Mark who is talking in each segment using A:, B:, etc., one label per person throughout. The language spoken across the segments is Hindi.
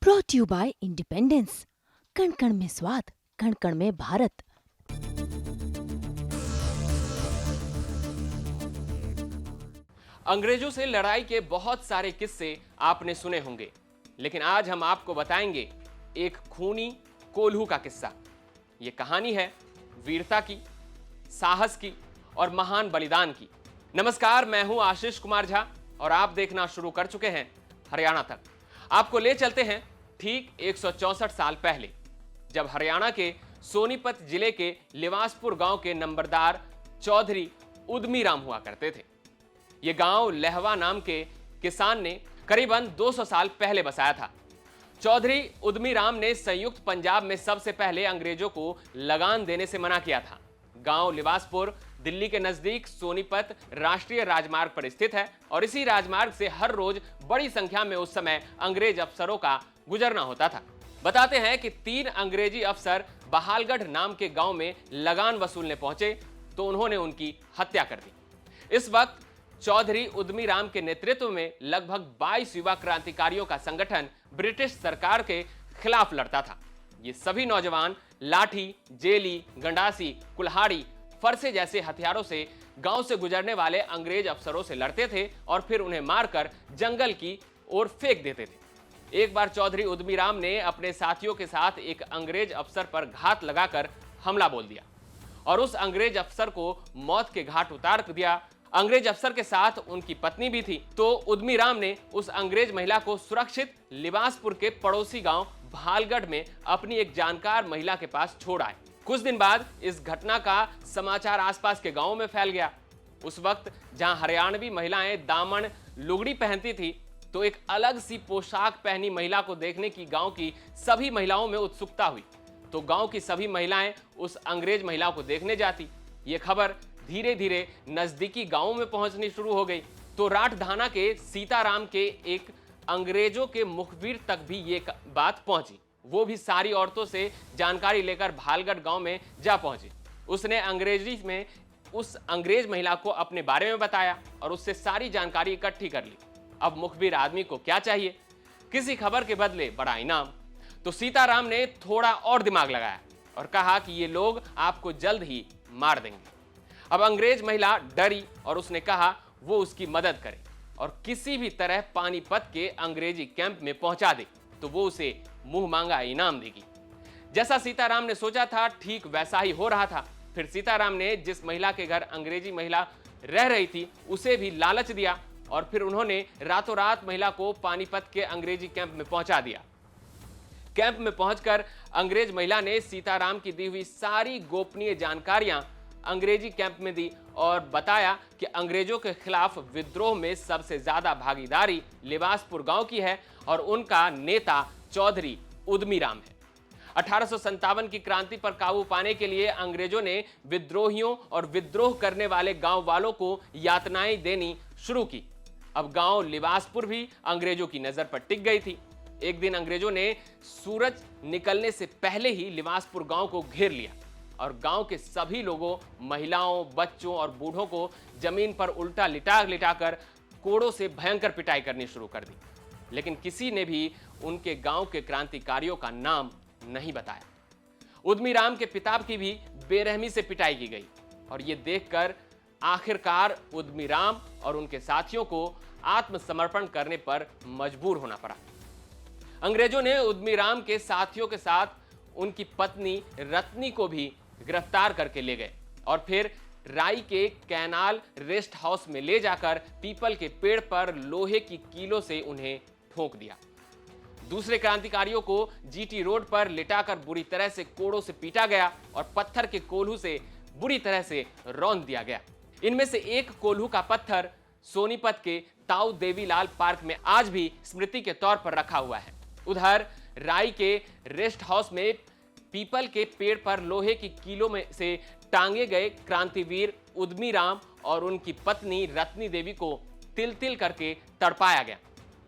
A: Brought you bye independence. कण कण में स्वाद, कण कण में भारत।
B: अंग्रेजों से लड़ाई के बहुत सारे किस्से आपने सुने होंगे, लेकिन आज हम आपको बताएंगे एक खूनी कोल्हू का किस्सा। यह कहानी है वीरता की, साहस की और महान बलिदान की। नमस्कार, मैं हूं आशीष कुमार झा और आप देखना शुरू कर चुके हैं हरियाणा तक। आपको ले चलते हैं ठीक 164 साल पहले, जब हरियाणा के सोनीपत जिले के लिवासपुर गांव के नंबरदार चौधरी उदमी राम हुआ करते थे। यह गांव लहवा नाम के किसान ने करीबन 200 साल पहले बसाया था। चौधरी उदमी राम ने संयुक्त पंजाब में सबसे पहले अंग्रेजों को लगान देने से मना किया था। गांव लिवासपुर दिल्ली के नजदीक सोनीपत राष्ट्रीय राजमार्ग पर स्थित है और इसी राजमार्ग से हर रोज बड़ी संख्या में उस समय अंग्रेज अफसरों का गुजरना होता था। बताते हैं कि 3 अंग्रेजी अफसर बहालगढ़ नाम के गांव में लगान वसूलने पहुंचे तो उन्होंने उनकी हत्या कर दी। इस वक्त चौधरी उदमी राम के नेतृत्व में लगभग 22 युवा क्रांतिकारियों का संगठन ब्रिटिश सरकार के खिलाफ लड़ता था। ये सभी नौजवान लाठी, जेली, गंडासी, कुल्हाड़ी, फरसे जैसे हथियारों से गांव से गुजरने वाले अंग्रेज अफसरों से लड़ते थे और फिर उन्हें मारकर जंगल की ओर फेंक देते थे। एक बार चौधरी उदमी राम ने अपने साथियों के साथ एक अंग्रेज अफसर पर घात लगाकर हमला बोल दिया और उस अंग्रेज अफसर को मौत के घाट उतार दिया। अंग्रेज अफसर के साथ उनकी पत्नी भी थी, तो उदमी राम ने उस अंग्रेज महिला को सुरक्षित लिबासपुर के पड़ोसी गांव भालगढ़ में अपनी एक जानकार महिला के पास छोड़ आए। कुछ दिन बाद इस घटना का समाचार आसपास के गांवों में फैल गया। उस वक्त जहां हरियाणवी महिलाएं दामन लुगड़ी पहनती थी, तो एक अलग सी पोशाक पहनी महिला को देखने की गांव की सभी महिलाओं में उत्सुकता हुई। तो गांव की सभी महिलाएं उस अंग्रेज महिला को देखने जाती। ये खबर धीरे धीरे नजदीकी गांवों में पहुंचनी शुरू हो गई। तो राठधाना के सीताराम के एक अंग्रेजों के मुखबिर तक भी ये बात पहुंची। वो भी सारी औरतों से जानकारी लेकर भालगढ़ गांव में जा पहुंची। उसने अंग्रेजी में उस अंग्रेज महिला को अपने बारे में बताया और उससे सारी जानकारी इकट्ठी कर ली। अब मुखबिर आदमी को क्या चाहिए? किसी खबर के बदले बड़ा इनाम। तो सीताराम ने थोड़ा और दिमाग लगाया और कहा कि ये लोग आपको जल्द ही मार देंगे। अब अंग्रेज महिला डरी और उसने कहा वो उसकी मदद करे और किसी भी तरह पानीपत के अंग्रेजी कैंप में पहुंचा दे तो वो उसे मुंह मांगा इनाम देगी। जैसा सीताराम ने सोचा था, ठीक वैसा ही हो रहा था। फिर सीताराम ने जिस महिला के घर अंग्रेजी महिला रह रही थी उसे भी लालच दिया और फिर उन्होंने रातों रात महिला को पानीपत के अंग्रेजी कैंप में पहुंचा दिया। कैंप में पहुंचकर अंग्रेज महिला ने सीताराम की दी हुई सारी गोपनीय जानकारियां अंग्रेजी कैंप में दी और बताया कि अंग्रेजों के खिलाफ विद्रोह में सबसे ज्यादा भागीदारी लिबासपुर गांव की है और उनका नेता चौधरी उदमी राम है। 1857 की क्रांति पर काबू पाने के लिए अंग्रेजों ने विद्रोहियों और विद्रोह करने वाले गांव वालों को यातनाएं देनी शुरू की। अब गांव लिबासपुर भी अंग्रेजों की नजर पर टिक गई थी। एक दिन अंग्रेजों ने सूरज निकलने से पहले ही लिबासपुर गांव को घेर लिया और गांव के सभी लोगों, महिलाओं, बच्चों और बूढ़ों को जमीन पर उल्टा लिटा लिटाकर कोड़ों से भयंकर पिटाई करनी शुरू कर दी। लेकिन किसी ने भी उनके गांव के क्रांतिकारियों का नाम नहीं बताया। उदमी राम के पिता की भी बेरहमी से पिटाई की गई और यह देखकर आखिरकार उदमी राम और उनके साथियों को आत्मसमर्पण करने पर मजबूर होना पड़ा। अंग्रेजों ने उदमी राम के साथियों के साथ उनकी पत्नी रत्नी को भी गिरफ्तार करके ले गए और फिर राई के कैनाल रेस्ट हाउस में ले जाकर पीपल के पेड़ पर लोहे की कीलों से उन्हें ठोक दिया। दूसरे क्रांतिकारियों को जीटी रोड पर लिटाकर बुरी तरह से कोड़ों से पीटा गया और पत्थर के कोल्हू से बुरी तरह से रौंद दिया गया। इनमें से एक कोल्हू का पत्थर सोनीपत के ताऊ देवीलाल पार्क में आज भी स्मृति के तौर पर रखा हुआ है। उधर राई के रेस्ट हाउस में पीपल के पेड़ पर लोहे की कीलों में से टांगे गए क्रांतिवीर उदमी राम और उनकी पत्नी रत्नी देवी को तिल तिल करके तड़पाया गया।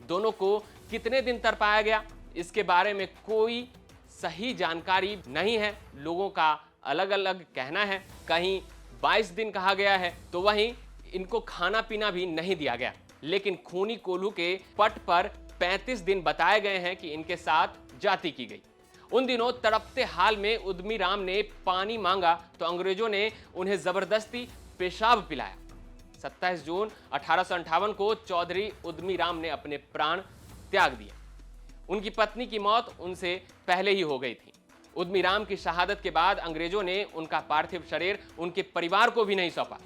B: दोनों को कितने दिन तड़पाया गया इसके बारे में कोई सही जानकारी नहीं है। लोगों का अलग अलग कहना है। कहीं 22 दिन कहा गया है तो वहीं इनको खाना पीना भी नहीं दिया गया। लेकिन खूनी कोल्हू के पट पर 35 दिन बताए गए हैं कि इनके साथ जाति की गई। उन दिनों तड़पते हाल में उद्यमी राम ने पानी मांगा तो अंग्रेजों ने उन्हें जबरदस्ती पेशाब पिलाया। 27 जून 1858 को चौधरी उद्यमी राम ने अपने प्राण त्याग दिए। उनकी पत्नी की मौत उनसे पहले ही हो गई थी। उद्यमी राम की शहादत के बाद अंग्रेजों ने उनका पार्थिव शरीर उनके परिवार को भी नहीं सौंपा।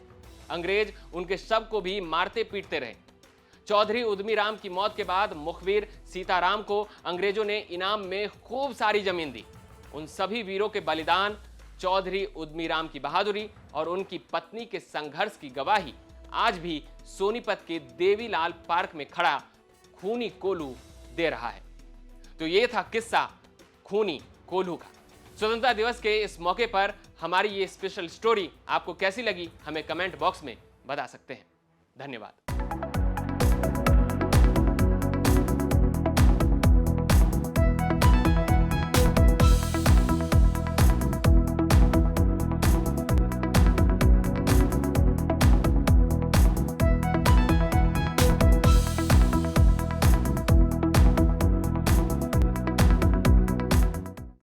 B: अंग्रेज उनके शव को भी मारते पीटते रहे। चौधरी उद्यमी राम की मौत के बाद मुखबिर सीताराम को अंग्रेजों ने इनाम में खूब सारी जमीन दी। उन सभी वीरों के बलिदान, चौधरी उद्यमी राम की बहादुरी और उनकी पत्नी के संघर्ष की गवाही आज भी सोनीपत के देवीलाल पार्क में खड़ा खूनी कोल्हू दे रहा है। तो ये था किस्सा खूनी कोल्हू का। स्वतंत्रता दिवस के इस मौके पर हमारी ये स्पेशल स्टोरी आपको कैसी लगी, हमें कमेंट बॉक्स में बता सकते हैं। धन्यवाद।